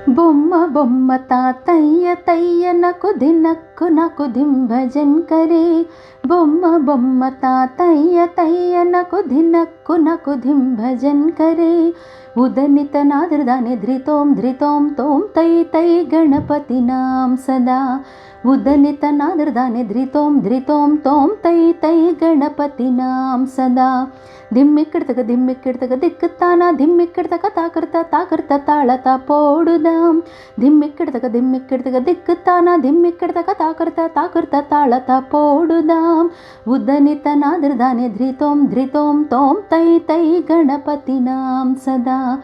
బొమ్మ బొమ్మ తాతయ్య తయ్య నకు దినక్కు నకు దిం భజన్ కరే. బొమ్మ బొమ్మ తాతయ్య తయ్య నకు దినక్కు నకు ధిం భజన్ కరే. ఉదనిత నాదృదాని ధృతోం ధృతోం తోం తై తై గణపతి నాం సదా. ఉదనిత నాదృదాని ధృతోం ధృతోం తోం తై తై గణపతి నాం సదా. దిమ్మిక్కడితగ దిమ్మిక్కడితగ దిక్కుతానా దిమ్మిక్కడితగ తాకర్త తాకర్త తాళత పోడుదాం. దిమ్మిక్కడితగ దిమ్మిక్కడితగ దిక్కుతానా దిమ్మిక్కడితగ తాకర్త తాకర్త తాళత పోడుదాం. ఉదనిత నాదృదాని ధృతోం ధృతోం తోం తై తై గణపతి నాం సదా.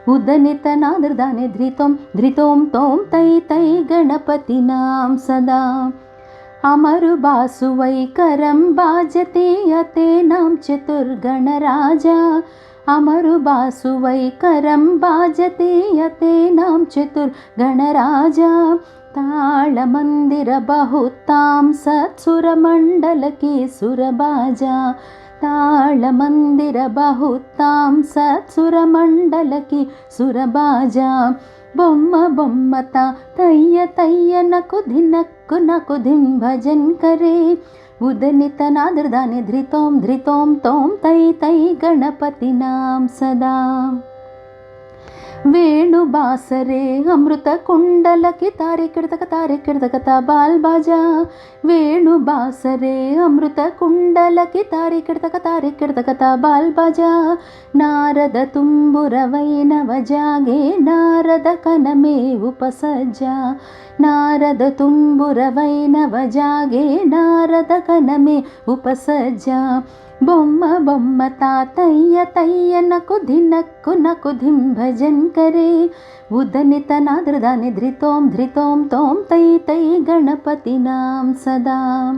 ఉదనిత నాదృదాని ధృతోం ధృతోం తోం తై తై గణపతి నాం సదా. అమరు బాసువైకరం బాజతే యతే నాం చతుర్గణరాజా. అమరు బాసువైకరం బాజతే యతే నాం చతుర్గణరాజా. తాళమందిర బహుతాం సత్సురమండలకి సురబాజా. తాళమందిర బహుతాం సత్సురమండలకి సురబాజా. బొమ్మ బొమ్మ తాతయ్య తయ్య నకు ధినక్కు నకు ధిం భజన్ కరే. ఉదనిత నాదృదాని ధృతోం ధృతోం తోం తై తై గణపతి నాం సదా. వేణు బాసరే అమృత కుండలకి తారికిడతక తారికిడతక తబాల్ బాజా. వేణు బాసరే అమృత కుండలకి తారికిడతక తారికిడతక తబాల్ బాజా. నారద తుంబుర వైనవ జాగే నారద కనమే ఉపసజ్జా. నారద తుంబుర వైనవ జాగే నారద కనమే ఉపసజ్జా. బొమ్మ బొమ్మ తాతయ్య తయ్య నకు ధినక్కు నకు ధిం భజన్ కరే. ఉదనిత నాదృదాని ధృతోం ధృతోం తోం తై తై గణపతి నాం సదా.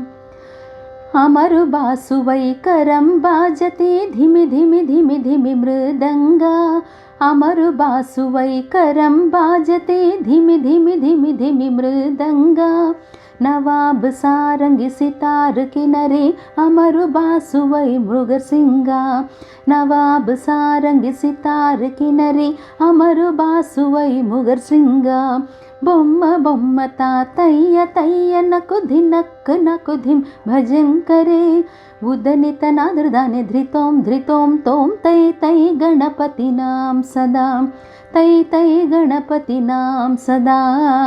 అమరు బాసువైకరం బాజతే ధిమి ధిమి ధిమి ధిమి మృదంగా. అమరు బాసువైకరం బాజతే ధిమి ధిమి ధిమి ధిమి మృదంగా. నవాబ్ సారంగి సితార్ కినరే అమరు బాసువై మృగసింగా. నవాబ్ సారంగి సితార్ కినరే అమరు బాసువై మృగసింగా. బొమ్మ బొమ్మ తాతయ్య తయ్య నకు ధినక్కు నకు ధిం భజన్ కరే. ఉదనిత నాదృదాని ధృతోం ధృతోం తోం తై తై గణపతి నాం సదా. తై తై గణపతి నాం సదా.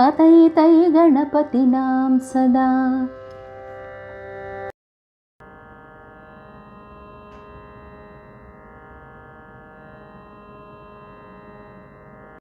తై తై గణపతి నాం సదా.